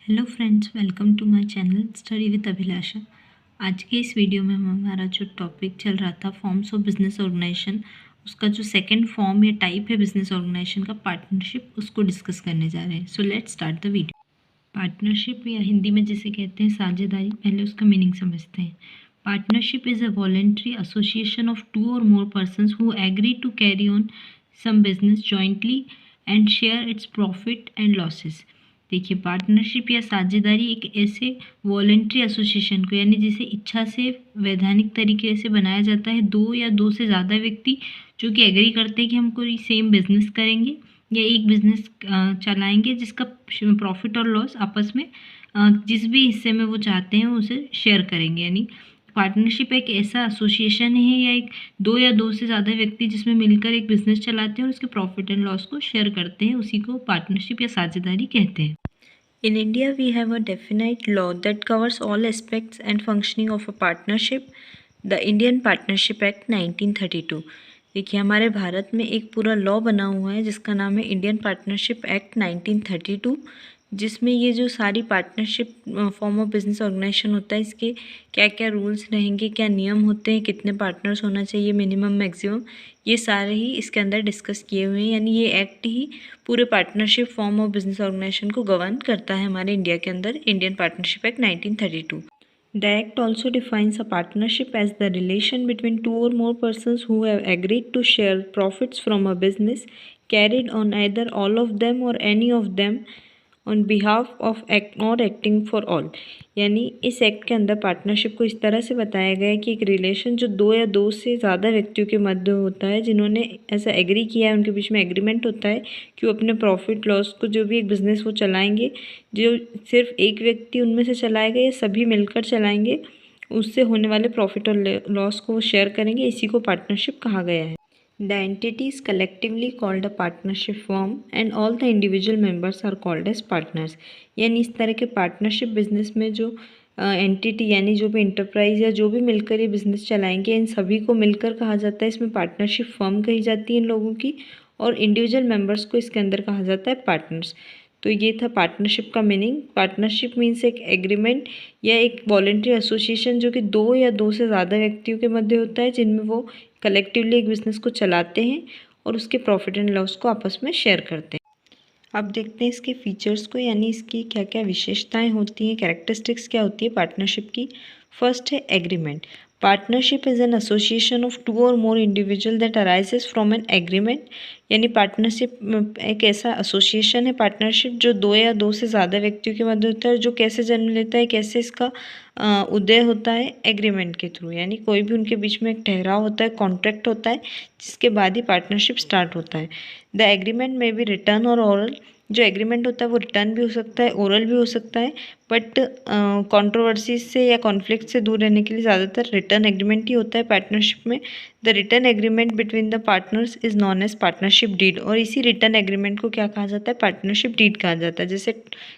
Hello friends, welcome to my channel study with Abhilasha. आज के इस वीडियो में हमारा जो टॉपिक चल रहा था फॉर्म्स ऑफ बिजनेस ऑर्गेनाइजेशन, उसका जो सेकंड फॉर्म या टाइप है बिजनेस ऑर्गेनाइजेशन का, पार्टनरशिप, उसको डिस्कस करने जा रहे हैं। So let's start the video. Partnership या हिंदी में जिसे कहते हैं साझेदारी, पहले उसका मीनिंग समझते हैं। Partnership is a voluntary association of two or more persons who agree to carry on some business jointly and share its profit and losses. देखिए, पार्टनरशिप या साझेदारी एक ऐसे वॉलेंट्री एसोसिएशन को, यानी जिसे इच्छा से वैधानिक तरीके से बनाया जाता है, दो या दो से ज़्यादा व्यक्ति जो कि एग्री करते हैं कि हम कोई सेम बिजनेस करेंगे या एक बिजनेस चलाएंगे जिसका प्रॉफिट और लॉस आपस में जिस भी हिस्से में वो चाहते हैं उसे शेयर करेंगे। यानी पार्टनरशिप एक ऐसा एसोसिएशन है या एक दो या दो से ज़्यादा व्यक्ति जिसमें मिलकर एक बिजनेस चलाते हैं और उसके प्रॉफिट एंड लॉस को शेयर करते हैं, उसी को पार्टनरशिप या साझेदारी कहते हैं। In India, we have a definite law that covers all aspects and functioning of a partnership, the Indian Partnership Act 1932। देखिए, हमारे भारत में एक पूरा लॉ बना हुआ है जिसका नाम है इंडियन पार्टनरशिप एक्ट 1932, जिसमें ये जो सारी partnership form of business organisation होता है, इसके क्या क्या रूल्स रहेंगे, क्या नियम होते हैं, कितने पार्टनर्स होना चाहिए, मिनिमम मैक्सिमम, ये सारे ही इसके अंदर डिस्कस किए हुए हैं। यानी ये एक्ट ही पूरे partnership form of business organisation को गवर्न करता है हमारे इंडिया के अंदर, Indian partnership act 1932। The act also defines a partnership as the relation between two or more persons who have agreed to share profits from a business carried on either all of them or any of them on behalf of act और acting for all. यानी इस act के अंदर partnership को इस तरह से बताया गया है कि एक रिलेशन जो दो या दो से ज़्यादा व्यक्तियों के मध्य होता है, जिन्होंने ऐसा एग्री किया है, उनके बीच में एग्रीमेंट होता है कि वो अपने प्रॉफिट लॉस को, जो भी एक बिज़नेस वो चलाएंगे, जो सिर्फ एक व्यक्ति उनमें से चलाएगा या सभी मिलकर चलाएंगे, उससे होने वाले प्रॉफिट और लॉस को वो शेयर करेंगे। इसी को पार्टनरशिप कहा गया है। The entity is collectively called a partnership firm and all the individual members are called as partners। यानी इस तरह के पार्टनरशिप बिजनेस में जो एंटिटी, यानी जो भी इंटरप्राइज या जो भी मिलकर ये बिजनेस चलाएंगे, इन सभी को मिलकर कहा जाता है, इसमें पार्टनरशिप फर्म कही जाती है इन लोगों की, और इंडिविजुअल मेंबर्स को इसके अंदर कहा जाता है पार्टनर्स। तो ये था पार्टनरशिप का मीनिंग। पार्टनरशिप मीन्स एक एग्रीमेंट या एक वॉलेंट्री एसोसिएशन जो कि दो या दो से ज़्यादा व्यक्तियों के मध्य होता है, जिनमें वो कलेक्टिवली एक बिज़नेस को चलाते हैं और उसके प्रॉफिट एंड लॉस को आपस में शेयर करते हैं। अब देखते हैं इसके फीचर्स को, यानी इसकी क्या क्या विशेषताएं होती हैं, कैरेक्टरिस्टिक्स क्या होती है पार्टनरशिप की। फर्स्ट है agreement. Partnership is an association of two or more individual that arises from an agreement. यानी पार्टनरशिप एक ऐसा एसोसिएशन है, पार्टनरशिप, जो दो या दो से ज़्यादा व्यक्तियों के मध्य होता है, जो कैसे जन्म लेता है, कैसे इसका उदय होता है, एग्रीमेंट के थ्रू। यानी कोई भी उनके बीच में एक ठहराव होता है, कॉन्ट्रैक्ट होता है, जिसके बाद ही पार्टनरशिप स्टार्ट होता है। द एग्रीमेंट में भी रिटर्न और ओरल। जो एग्रीमेंट होता है वो रिटर्न भी हो सकता है, ओरल भी हो सकता है, बट कंट्रोवर्सी से या कॉन्फ्लिक्ट से दूर रहने के लिए ज़्यादातर रिटर्न एग्रीमेंट ही होता है पार्टनरशिप में। The written agreement between the partners is known as partnership deed. और इसी रिटर्न एग्रीमेंट को क्या कहा जाता है, पार्टनरशिप डीड कहा जाता है। जैसे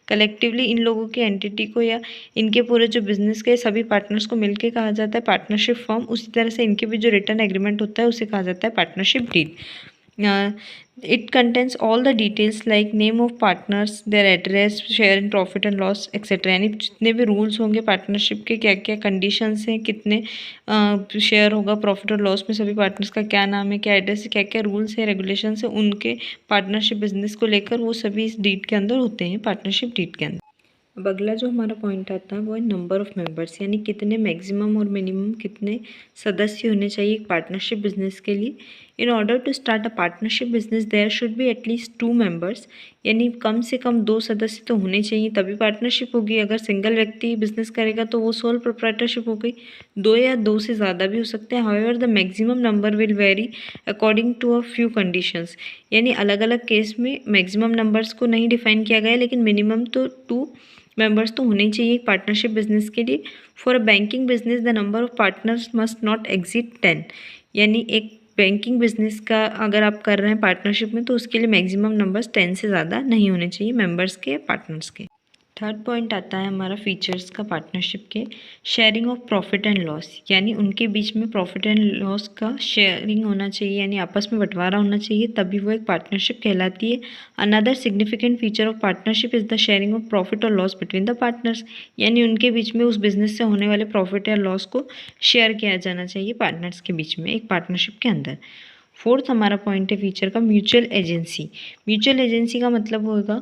कलेक्टिवली इन लोगों की एंटिटी को या इनके पूरे जो बिजनेस के सभी पार्टनर्स को मिलकर कहा जाता है पार्टनरशिप फर्म, उसी तरह से इनके भी जो रिटर्न एग्रीमेंट होता है उसे कहा जाता है partnership deed. It contains all the details like name of partners, their address, share in profit and loss, etc। यानी जितने भी रूल्स होंगे पार्टनरशिप के, क्या क्या कंडीशंस हैं, कितने शेयर होगा प्रॉफिट और लॉस में, सभी पार्टनर्स का क्या नाम है, क्या एड्रेस है, क्या क्या रूल्स है, रेगुलेशंस है उनके पार्टनरशिप बिजनेस को लेकर, वो सभी इस डीड के अंदर होते हैं, पार्टनरशिप डीड के अंदर। अब अगला जो हमारा पॉइंट आता है वो है नंबर ऑफ़ मेंबर्स, यानी कितने मैक्सिमम और मिनिमम कितने सदस्य होने चाहिए एक पार्टनरशिप बिजनेस के लिए। In order to start a partnership business there should be at least 2 members. यानी कम से कम 2 सदस्य तो होने चाहिए, तभी पार्टनरशिप होगी। अगर सिंगल व्यक्ति बिजनेस करेगा तो वो सोल प्रोप्राइटरशिप हो गई। 2 या 2 से ज़्यादा भी हो सकते हैं। However the maximum number will vary according to a few conditions. यानी अलग अलग केस में मैक्सिमम नंबर्स को नहीं डिफाइन किया गया है, लेकिन मिनिमम तो 2 मेंबर्स तो होने चाहिए एक पार्टनरशिप बिजनेस के लिए। For a banking business the number of partners must not exceed 10। यानी एक बैंकिंग बिजनेस का अगर आप कर रहे हैं पार्टनरशिप में, तो उसके लिए मैक्सिमम नंबर्स 10 से ज़्यादा नहीं होने चाहिए मेंबर्स के, पार्टनर्स के। थर्ड पॉइंट आता है हमारा फीचर्स का पार्टनरशिप के, sharing of profit and loss, यानी उनके बीच में प्रॉफिट एंड लॉस का शेयरिंग होना चाहिए, यानी आपस में बंटवारा होना चाहिए, तभी वो एक पार्टनरशिप कहलाती है। Another significant feature of partnership is the sharing of profit और लॉस बिटवीन द पार्टनर्स, यानी उनके बीच में उस बिजनेस से होने वाले प्रॉफिट या लॉस को शेयर किया जाना चाहिए पार्टनर्स के बीच में एक पार्टनरशिप के अंदर। फोर्थ हमारा पॉइंट है फीचर का, म्यूचुअल एजेंसी। म्यूचुअल एजेंसी का मतलब होगा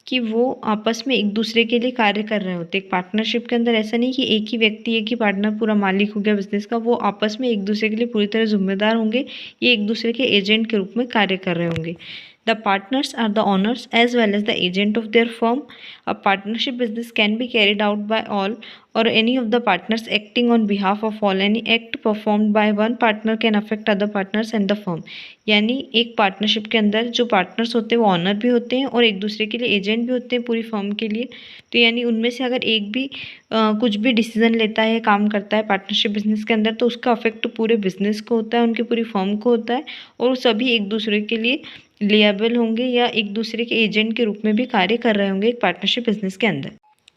कि वो आपस में एक दूसरे के लिए कार्य कर रहे होते हैं। एक पार्टनरशिप के अंदर ऐसा नहीं कि एक ही व्यक्ति, एक ही पार्टनर पूरा मालिक हो गया बिजनेस का, वो आपस में एक दूसरे के लिए पूरी तरह जिम्मेदार होंगे, ये एक दूसरे के एजेंट के रूप में कार्य कर रहे होंगे। The partners are the owners as well as the agent of their firm. A partnership business can be carried out by all or any of the partners acting on behalf of all. Any act performed by one partner can affect other partners and the firm. यानी एक partnership के अंदर जो partners होते हैं वो honour भी होते हैं और एक दूसरे के लिए एजेंट भी होते हैं पूरी फर्म के लिए। तो यानी उनमें से अगर एक भी कुछ भी डिसीजन लेता है, काम करता है पार्टनरशिप बिजनेस के अंदर, तो उसका अफेक्ट पूरे बिजनेस को होता है, उनकी पूरी फर्म को होता है, और सभी एक दूसरे के लिए लिएबल होंगे या एक दूसरे के एजेंट के रूप में भी कार्य कर रहे होंगे एक पार्टनरशिप बिजनेस के अंदर।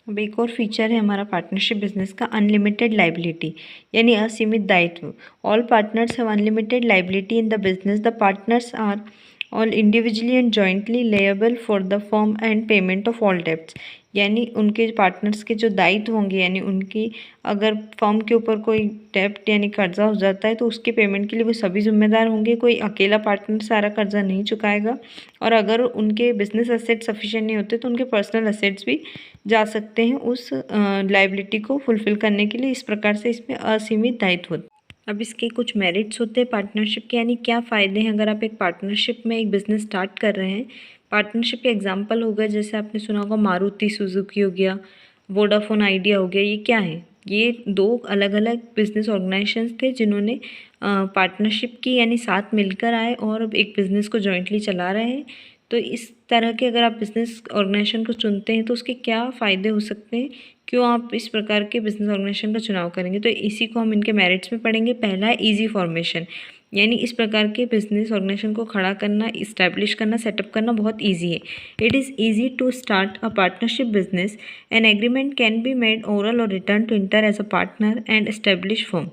अब एक और फीचर है हमारा पार्टनरशिप बिजनेस का, अनलिमिटेड लाइबिलिटी, यानी असीमित दायित्व। All partners have unlimited liability in the business. The partners are all individually and jointly liable for the firm and payment of all debts, यानी उनके पार्टनर्स के जो दायित्व होंगे, यानी उनकी अगर फर्म के ऊपर कोई डेब्ट यानी कर्जा हो जाता है तो उसके पेमेंट के लिए वो सभी जिम्मेदार होंगे, कोई अकेला पार्टनर सारा कर्जा नहीं चुकाएगा। और अगर उनके बिजनेस एसेट्स सफिशिएंट नहीं होते तो उनके पर्सनल एसेट्स भी जा सकते हैं उस लाइबिलिटी को फुलफिल करने के लिए। इस प्रकार से इसमें असीमित दायित्व होते हैं। अब इसके कुछ मेरिट्स होते हैं पार्टनरशिप के, यानी क्या फ़ायदे हैं अगर आप एक पार्टनरशिप में एक बिज़नेस स्टार्ट कर रहे हैं। पार्टनरशिप के एग्जांपल हो गए, जैसे आपने सुना होगा मारुति सुजुकी हो गया, वोडाफोन आइडिया हो गया। ये क्या है? ये दो अलग अलग बिजनेस ऑर्गेनाइजेशंस थे जिन्होंने पार्टनरशिप की, यानी साथ मिलकर आए और एक बिज़नेस को जॉइंटली चला रहे हैं। तो इस तरह के अगर आप बिज़नेस ऑर्गेनाइजेशन को चुनते हैं तो उसके क्या फ़ायदे हो सकते हैं, क्यों आप इस प्रकार के बिज़नेस ऑर्गेनाइजेशन का चुनाव करेंगे, तो इसी को हम इनके मेरिट्स में पढ़ेंगे। पहला है ईजी फॉर्मेशन, यानी इस प्रकार के बिजनेस ऑर्गेनाइजेशन को खड़ा करना, इस्टेब्लिश करना, सेटअप करना बहुत ईजी है। It is easy to start a partnership business. An agreement can be made oral और written to enter as a partner and establish firm.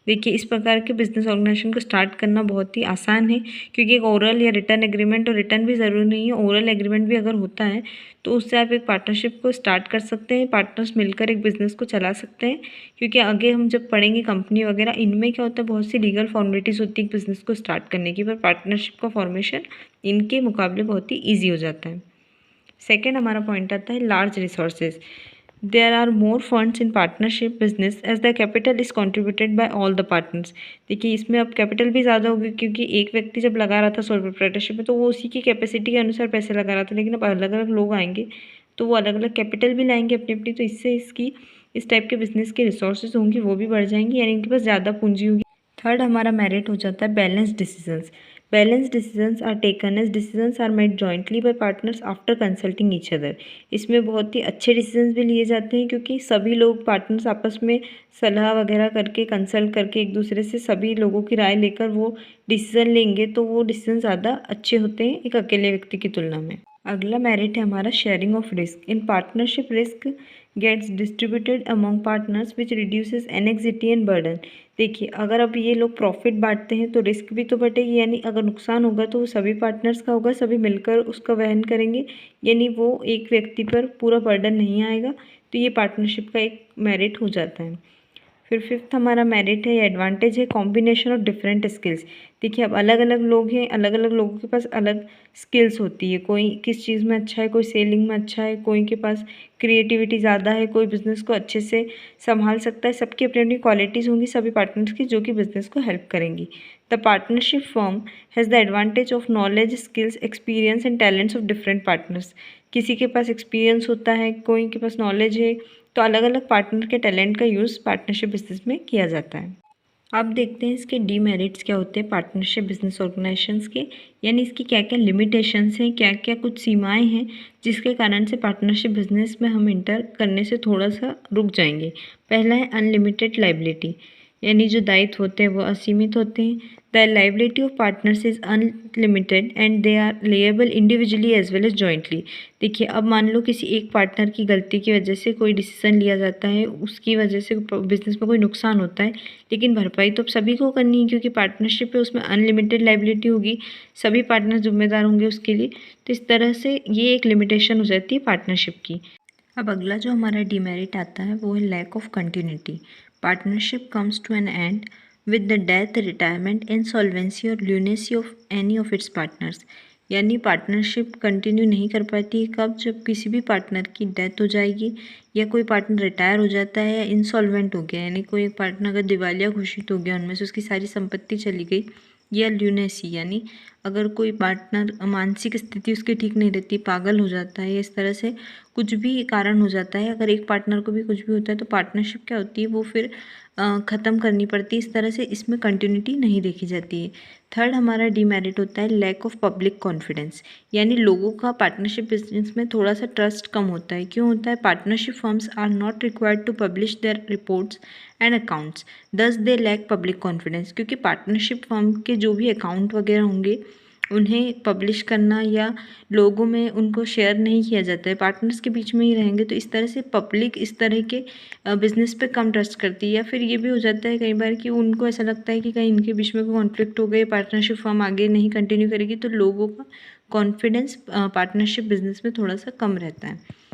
देखिए, इस प्रकार के बिजनेस ऑर्गेनाइजेशन को स्टार्ट करना बहुत ही आसान है, क्योंकि एक ओरल या रिटर्न एग्रीमेंट, और रिटर्न भी ज़रूरी नहीं है, ओरल एग्रीमेंट भी अगर होता है तो उससे आप एक पार्टनरशिप को स्टार्ट कर सकते हैं, पार्टनर्स मिलकर एक बिज़नेस को चला सकते हैं। क्योंकि आगे हम जब पढ़ेंगे कंपनी वगैरह, इनमें क्या होता है, बहुत सी लीगल फॉर्मेलिटीज़ होती है बिज़नेस को स्टार्ट करने की, पर पार्टनरशिप का फॉर्मेशन इनके मुकाबले बहुत ही ईजी हो जाता है। सेकेंड हमारा पॉइंट आता है large resources. There are more funds in partnership business as the capital is contributed by all the partners। देखिए, इसमें अब कैपिटल भी ज़्यादा होगी, क्योंकि एक व्यक्ति जब लगा रहा था सोल प्रोप्राइटरशिप में तो वो उसी की कैपेसिटी के अनुसार पैसे लगा रहा था, लेकिन अब अलग अलग लोग आएंगे तो वो अलग अलग कैपिटल भी लाएंगे अपनी अपनी, तो इससे इसकी इस टाइप के बिजनेस के रिसोर्सेज होंगी वो भी बढ़ जाएंगी, यानी इनके पास ज़्यादा पूंजी होगी। थर्ड हमारा मेरिट हो जाता है balance decisions. Balance decisions are taken as decisions are made jointly by partners after consulting each other. इसमें बहुत ही अच्छे डिसीजंस भी लिए जाते हैं, क्योंकि सभी लोग पार्टनर्स आपस में सलाह वगैरह करके, कंसल्ट करके, एक दूसरे से सभी लोगों की राय लेकर वो डिसीजन लेंगे, तो वो डिसीजन ज़्यादा अच्छे होते हैं एक अकेले व्यक्ति की तुलना में। अगला मेरिट है हमारा sharing of risk. In partnership risk gets distributed among partners which reduces anxiety and burden. देखिए, अगर अब ये लोग प्रॉफिट बांटते हैं तो रिस्क भी तो बटेगी, यानी अगर नुकसान होगा तो वो सभी पार्टनर्स का होगा, सभी मिलकर उसका वहन करेंगे, यानी वो एक व्यक्ति पर पूरा बर्डन नहीं आएगा। तो ये पार्टनरशिप का एक मेरिट हो जाता है। फिर फिफ्थ हमारा मेरिट है, एडवांटेज है, कॉम्बिनेशन ऑफ डिफरेंट स्किल्स। देखिए, अब अलग अलग लोग हैं, अलग अलग लोगों के पास अलग स्किल्स होती है, कोई किस चीज़ में अच्छा है, कोई सेलिंग में अच्छा है, कोई के पास क्रिएटिविटी ज़्यादा है, कोई बिज़नेस को अच्छे से संभाल सकता है। सबकी अपनी अपनी क्वालिटीज़ होंगी सभी पार्टनर्स की, जो कि बिज़नेस को हेल्प करेंगी। The partnership firm has the advantage of knowledge, skills, experience and talents of different partners. किसी के पास एक्सपीरियंस होता है, कोई के पास नॉलेज है, तो अलग अलग पार्टनर के टैलेंट का यूज़ पार्टनरशिप बिजनेस में किया जाता है। अब देखते हैं इसके डीमेरिट्स क्या होते हैं पार्टनरशिप बिजनेस ऑर्गेनाइजेशंस के, यानी इसकी क्या क्या लिमिटेशंस हैं, क्या क्या कुछ सीमाएं हैं जिसके कारण से पार्टनरशिप बिजनेस में हम इंटर करने से थोड़ा सा रुक जाएंगे। पहला है अनलिमिटेड लाइबिलिटी। यानी जो दायित्व होते हैं वो असीमित होते हैं। The liability of partners is unlimited and they are liable individually as well as jointly. देखिए, अब मान लो किसी एक पार्टनर की गलती की वजह से कोई डिसीजन लिया जाता है, उसकी वजह से बिजनेस में कोई नुकसान होता है, लेकिन भरपाई तो अब सभी को करनी है क्योंकि पार्टनरशिप है, उसमें अनलिमिटेड लाइबिलिटी होगी, सभी पार्टनर जिम्मेदार होंगे उसके लिए। तो इस तरह से ये एक लिमिटेशन हो जाती है पार्टनरशिप की। अब अगला जो हमारा डिमेरिट आता है वो है lack of continuity. Partnership comes to an end with the death, retirement, insolvency और lunacy of any of its partners. यानी पार्टनरशिप कंटिन्यू नहीं कर पाती कब, जब किसी भी पार्टनर की डेथ हो जाएगी या कोई पार्टनर रिटायर हो जाता है या इंसॉल्वेंट हो गया, यानी कोई एक पार्टनर अगर दिवालिया घोषित हो गया, उनमें से उसकी सारी संपत्ति चली गई, या ल्यूनेसी यानी अगर कोई पार्टनर मानसिक स्थिति उसकी ठीक नहीं रहती, पागल हो जाता है, इस तरह से कुछ भी कारण हो जाता है, अगर एक पार्टनर को भी कुछ भी होता है तो पार्टनरशिप क्या होती है वो फिर ख़त्म करनी पड़ती है। इस तरह से इसमें कंटिन्यूटी नहीं देखी जाती है। थर्ड हमारा डीमेरिट होता है लैक ऑफ पब्लिक कॉन्फिडेंस, यानी लोगों का पार्टनरशिप बिजनेस में थोड़ा सा ट्रस्ट कम होता है। क्यों होता है? Partnership firms are not required to publish their reports and accounts, thus they lack public confidence. क्योंकि पार्टनरशिप फर्म के जो भी अकाउंट वगैरह होंगे उन्हें पब्लिश करना या लोगों में उनको शेयर नहीं किया जाता है, पार्टनर्स के बीच में ही रहेंगे, तो इस तरह से पब्लिक इस तरह के बिजनेस पे कम ट्रस्ट करती है। या फिर ये भी हो जाता है कई बार कि उनको ऐसा लगता है कि कहीं इनके बीच में कोई कॉन्फ्लिक्ट हो गई, पार्टनरशिप फर्म आगे नहीं कंटिन्यू करेगी, तो लोगों का कॉन्फिडेंस पार्टनरशिप बिजनेस में थोड़ा सा कम रहता है।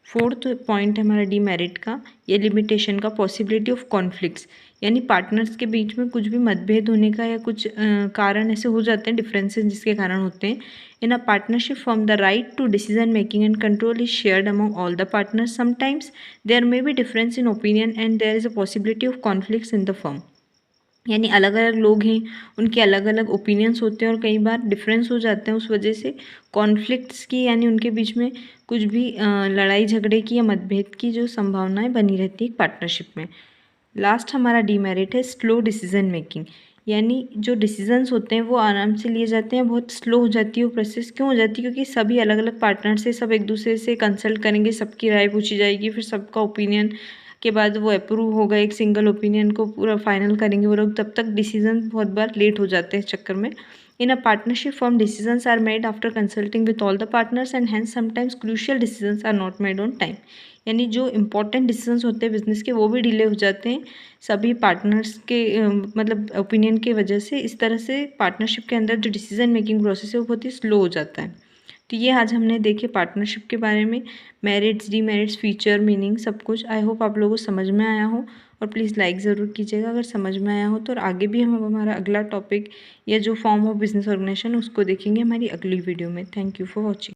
फोर्थ पॉइंट हमारा डीमेरिट का, ये लिमिटेशन का, पॉसिबिलिटी ऑफ कॉन्फ्लिक्ट्स, यानी पार्टनर्स के बीच में कुछ भी मतभेद होने का या कुछ कारण ऐसे हो जाते हैं, डिफरेंसेस जिसके कारण होते हैं। In a partnership form the right to decision making and control is shared among all the partners. Sometimes there may be difference in opinion and there is a possibility of conflicts in the firm. यानी अलग अलग लोग हैं, उनके अलग अलग opinions होते हैं और कई बार डिफरेंस हो जाते हैं, उस वजह से कॉन्फ्लिक्ट्स की यानी उनके बीच में कुछ भी लड़ाई झगड़े की या मतभेद की जो संभावनाएं बनी रहती है पार्टनरशिप में। लास्ट हमारा डीमेरिट है स्लो डिसीजन मेकिंग, यानी जो डिसीजंस होते हैं वो आराम से लिए जाते हैं, बहुत स्लो हो जाती है वो प्रोसेस। क्यों हो जाती है? क्योंकि सभी अलग अलग पार्टनर से सब एक दूसरे से कंसल्ट करेंगे, सबकी राय पूछी जाएगी, फिर सबका ओपिनियन के बाद वो अप्रूव होगा, एक सिंगल ओपिनियन को पूरा फाइनल करेंगे वो लोग, तब तक डिसीजन बहुत बार लेट हो जाते हैं इस चक्कर में। In a partnership form decisions are made after consulting with all the partners and hence sometimes crucial decisions are not made on time, यानी जो इंपॉर्टेंट डिसीजंस होते हैं बिजनेस के वो भी डिले हो जाते हैं सभी पार्टनर्स के मतलब ओपिनियन की वजह से। इस तरह से पार्टनरशिप के अंदर जो डिसीजन मेकिंग प्रोसेस है वो बहुत ही स्लो हो जाता है। तो ये आज हमने देखे पार्टनरशिप के बारे में, मेरिट्स, डीमेरिट्स, फीचर, मीनिंग, सब कुछ। आई होप आप लोगों को समझ में आया हो, और प्लीज़ लाइक ज़रूर कीजिएगा अगर समझ में आया हो तो। और आगे भी हम हमारा अगला टॉपिक या जो फॉर्म ऑफ बिजनेस ऑर्गेनाइजेशन उसको देखेंगे हमारी अगली वीडियो में। Thank you for watching.